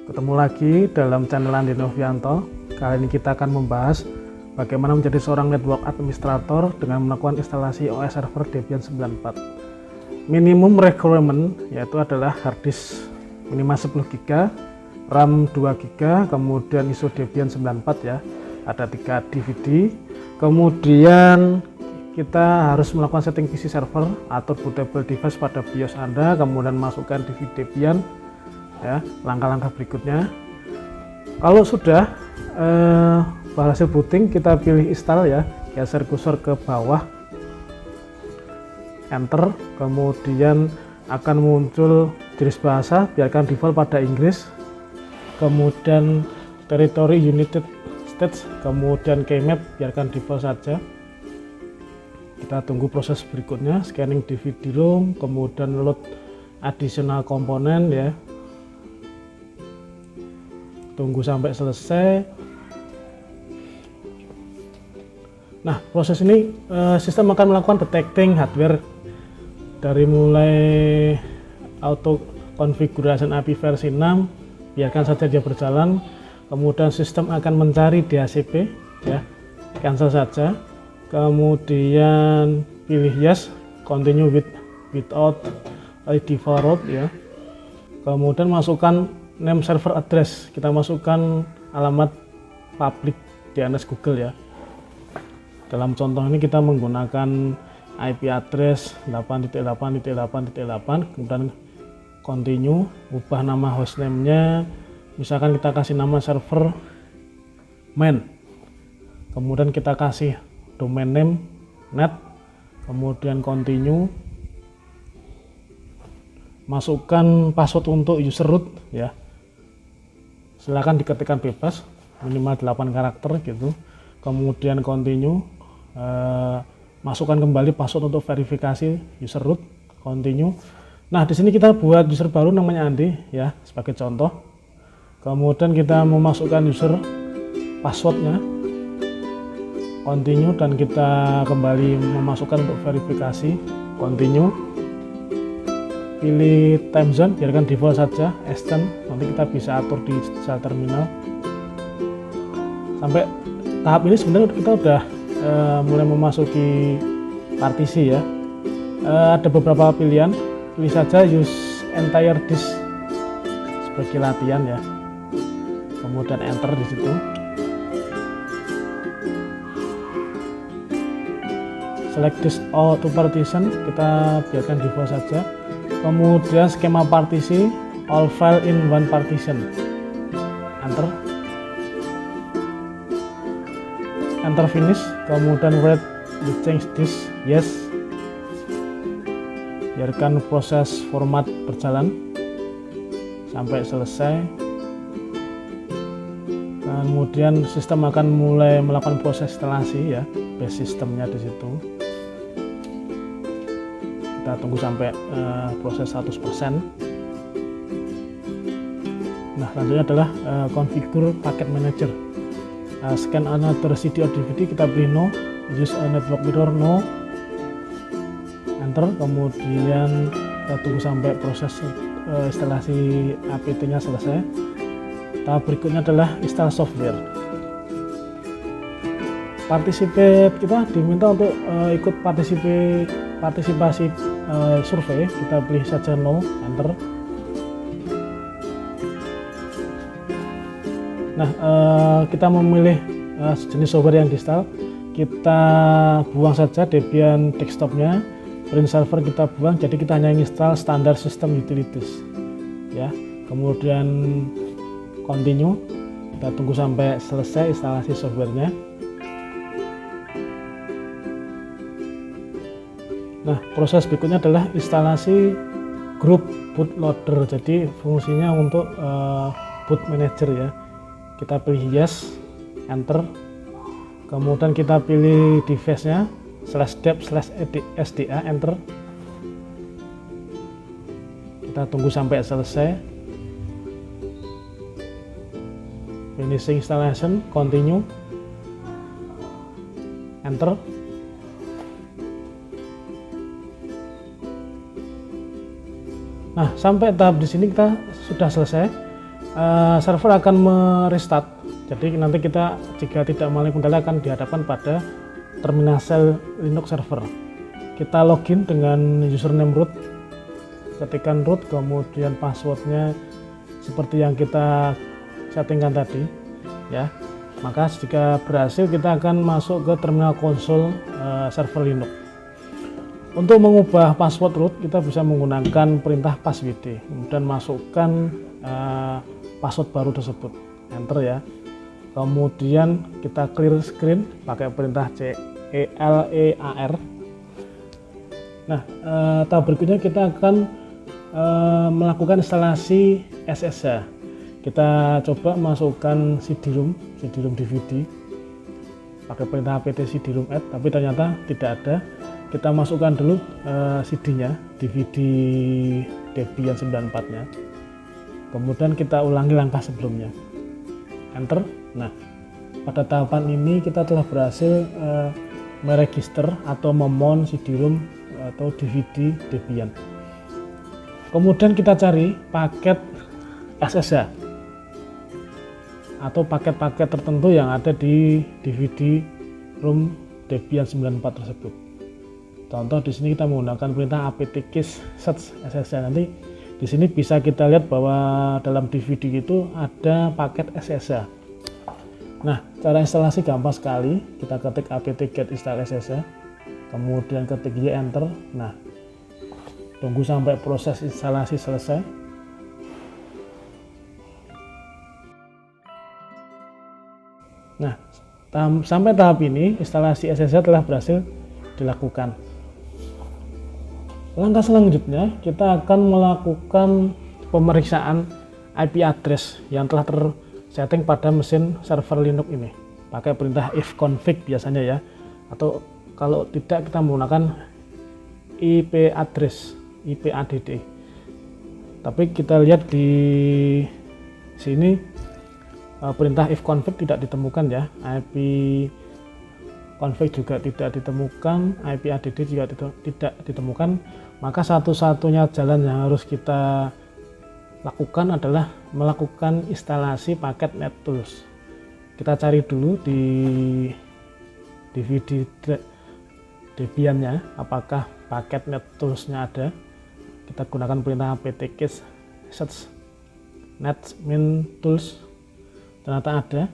Ketemu lagi dalam channel Andi Novianto. Kali ini kita akan membahas bagaimana menjadi seorang network administrator dengan melakukan instalasi OS server Debian 94. Minimum requirement yaitu adalah hard disk minimal 10 GB, RAM 2 GB, kemudian ISO Debian 94 ya. Ada 3 DVD. Kemudian kita harus melakukan setting PC server, atur bootable device pada BIOS Anda, kemudian masukkan DVD Debian. Ya, langkah-langkah berikutnya. Kalau sudah berhasil booting, kita pilih install ya, geser kursor ke bawah, enter, kemudian akan muncul jenis bahasa, biarkan default pada Inggris, kemudian territory United States, kemudian keymap biarkan default saja. Kita tunggu proses berikutnya, scanning DVD ROM, kemudian load additional komponen ya. Tunggu sampai selesai. Nah, proses ini sistem akan melakukan detecting hardware dari mulai auto configuration API versi 6, biarkan saja dia berjalan. Kemudian sistem akan mencari DHCP ya, cancel saja. Kemudian pilih yes, continue without a default route ya. Kemudian masukkan name server address, kita masukkan alamat public DNS Google ya. Dalam contoh ini kita menggunakan IP address 8.8.8.8, kemudian continue, ubah nama hostname-nya, misalkan kita kasih nama server main, kemudian kita kasih domain name net, kemudian continue, masukkan password untuk user root ya. Silakan diketikkan bebas, minimal 8 karakter gitu. Kemudian continue, masukkan kembali password untuk verifikasi user root, continue. Nah, di sini kita buat user baru namanya Andi ya, sebagai contoh. Kemudian kita memasukkan user passwordnya, continue, dan kita kembali memasukkan untuk verifikasi, continue. Pilih time zone, biarkan default saja, Eastern, nanti kita bisa atur di shell terminal. Sampai tahap ini sebenarnya kita udah mulai memasuki partisi ya. Ada beberapa pilihan, pilih saja use entire disk sebagai latihan ya. Kemudian enter di situ. Select disk auto partition, kita biarkan default saja. Kemudian skema partisi, all file in one partition, enter, enter finish, kemudian write the change disk, yes, biarkan proses format berjalan sampai selesai. Kemudian sistem akan mulai melakukan proses instalasi ya, base sistemnya di situ. Kita tunggu sampai proses 100%. Nah, selanjutnya adalah configure packet manager. Scan another CD or DVD, kita pilih no, use a network mirror, no, enter. Kemudian kita tunggu sampai proses instalasi APT-nya selesai. Tahap berikutnya adalah install software. Participate, kita diminta untuk ikut partisipasi survei, kita pilih saja no, enter. Nah, kita memilih jenis software yang diinstal, kita buang saja Debian desktopnya, print server kita buang, jadi kita hanya install standar system utilities ya. Kemudian continue, kita tunggu sampai selesai instalasi softwarenya. Nah, proses berikutnya adalah instalasi group bootloader. Jadi fungsinya untuk boot manager ya. Kita pilih yes, enter. Kemudian kita pilih device-nya /dev/sda, enter. Kita tunggu sampai selesai. Finishing installation, continue, enter. Nah, sampai tahap di sini kita sudah selesai. server akan merestart. Jadi nanti kita jika tidak mengalami kendala akan dihadapkan pada terminal shell Linux server. Kita login dengan username root, ketikkan root, kemudian passwordnya seperti yang kita settingkan tadi ya. Maka jika berhasil kita akan masuk ke terminal konsol server Linux. Untuk mengubah password root kita bisa menggunakan perintah passwd, kemudian masukkan password baru tersebut, enter ya. Kemudian kita clear screen pakai perintah clear. Nah, tahap berikutnya kita akan melakukan instalasi SSH. Kita coba masukkan CD-ROM DVD pakai perintah apt cd-rom add, tapi ternyata tidak ada. Kita masukkan dulu CD-nya, DVD Debian 94-nya. Kemudian kita ulangi langkah sebelumnya, enter. Nah, pada tahapan ini kita telah berhasil meregister atau memon CD-ROM atau DVD Debian. Kemudian kita cari paket SSH atau paket-paket tertentu yang ada di DVD ROM Debian 94 tersebut. Contoh di sini kita menggunakan perintah apt-get search SSH. Nanti di sini bisa kita lihat bahwa dalam DVD itu ada paket SSH. Nah, cara instalasi gampang sekali. Kita ketik apt-get install SSH, kemudian ketik Y, enter. Nah, tunggu sampai proses instalasi selesai. Nah, sampai tahap ini instalasi SSH telah berhasil dilakukan. Langkah selanjutnya kita akan melakukan pemeriksaan IP address yang telah tersetting pada mesin server Linux ini pakai perintah ifconfig biasanya ya, atau kalau tidak kita menggunakan IP address, IPADD. Tapi kita lihat di sini perintah ifconfig tidak ditemukan ya, IP config juga tidak ditemukan, IPADD juga tidak ditemukan. Maka satu-satunya jalan yang harus kita lakukan adalah melakukan instalasi paket NetTools. Kita cari dulu di DVD Debian-nya apakah paket NetTools-nya ada. Kita gunakan perintah apt-get search netmin tools, ternyata ada.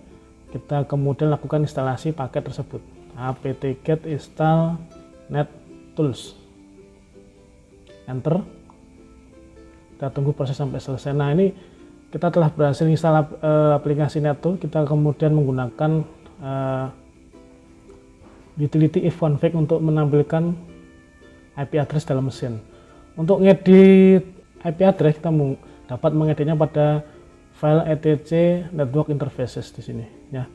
Kita kemudian lakukan instalasi paket tersebut, apt-get install nettools, enter. Kita tunggu proses sampai selesai. Nah, ini kita telah berhasil install aplikasi NetTools. Kita kemudian menggunakan utility ifconfig untuk menampilkan IP address dalam mesin. Untuk ngedit IP address kita dapat mengeditnya pada file etc network interfaces di sini ya.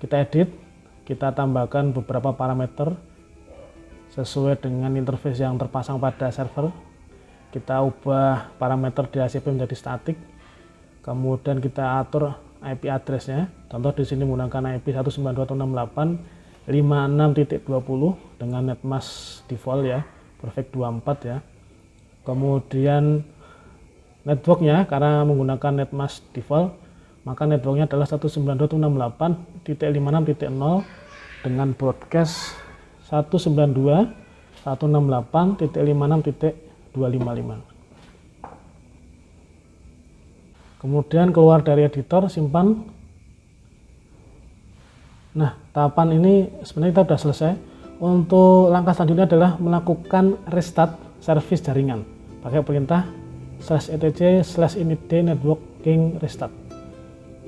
Kita edit, kita tambahkan beberapa parameter sesuai dengan interface yang terpasang pada server. Kita ubah parameter DHCP menjadi statik, kemudian kita atur IP address-nya. Contoh di sini menggunakan IP 192.168.56.20 dengan netmask default ya, perfect 24 ya. Kemudian networknya karena menggunakan netmask default, maka networknya adalah 192.168.56.0 dengan broadcast 192.168.56.255. Kemudian keluar dari editor, simpan. Nah, tahapan ini sebenarnya kita sudah selesai. Untuk langkah selanjutnya adalah melakukan restart service jaringan pakai perintah /etc/init networking restart.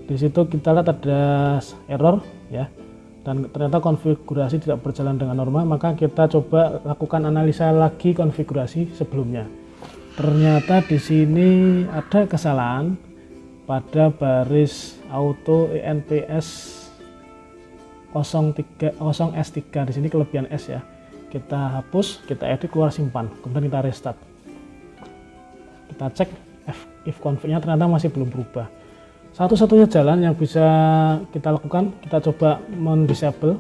Di situ kita lihat ada error ya, dan ternyata konfigurasi tidak berjalan dengan normal. Maka kita coba lakukan analisa lagi konfigurasi sebelumnya. Ternyata di sini ada kesalahan pada baris auto enps 0S3. Di sini kelebihan S ya. Kita hapus, kita edit, keluar, simpan, kemudian kita restart. Kita cek ifconfig-nya ternyata masih belum berubah. Satu-satunya jalan yang bisa kita lakukan, kita coba mendisable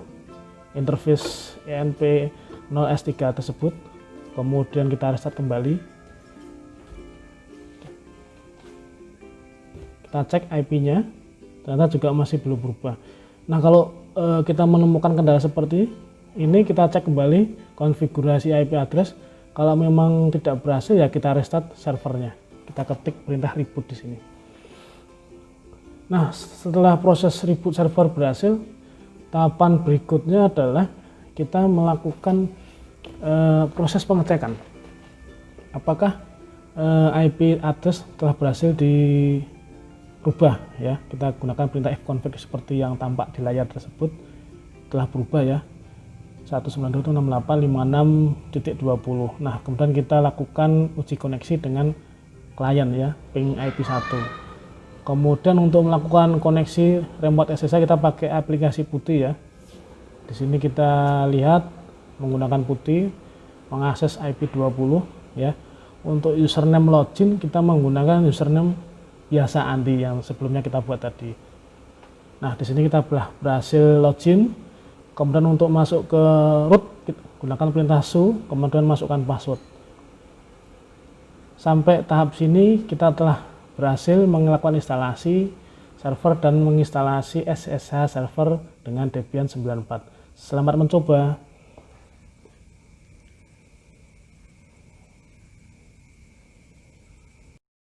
interface enp0s3 tersebut, kemudian kita restart kembali. kita cek IP-nya, ternyata juga masih belum berubah. Nah, kalau kita menemukan kendala seperti ini, kita cek kembali konfigurasi IP address. Kalau memang tidak berhasil, ya kita restart servernya. Kita ketik perintah reboot di sini. Nah, setelah proses reboot server berhasil, tahapan berikutnya adalah kita melakukan proses pengecekan. Apakah IP address telah berhasil dirubah ya. Kita gunakan perintah fconfig seperti yang tampak di layar tersebut, telah berubah ya, 192.168.56.20. Nah, kemudian kita lakukan uji koneksi dengan klien ya, ping IP 1. Kemudian untuk melakukan koneksi remote SSH kita pakai aplikasi PuTTY ya. Di sini kita lihat menggunakan PuTTY mengakses IP 20 ya. Untuk username login kita menggunakan username biasa Andi yang sebelumnya kita buat tadi. Nah, di sini kita berhasil login. Kemudian untuk masuk ke root kita gunakan perintah su, kemudian masukkan password. Sampai tahap sini kita telah berhasil melakukan instalasi server dan menginstalasi SSH server dengan Debian 94. Selamat mencoba.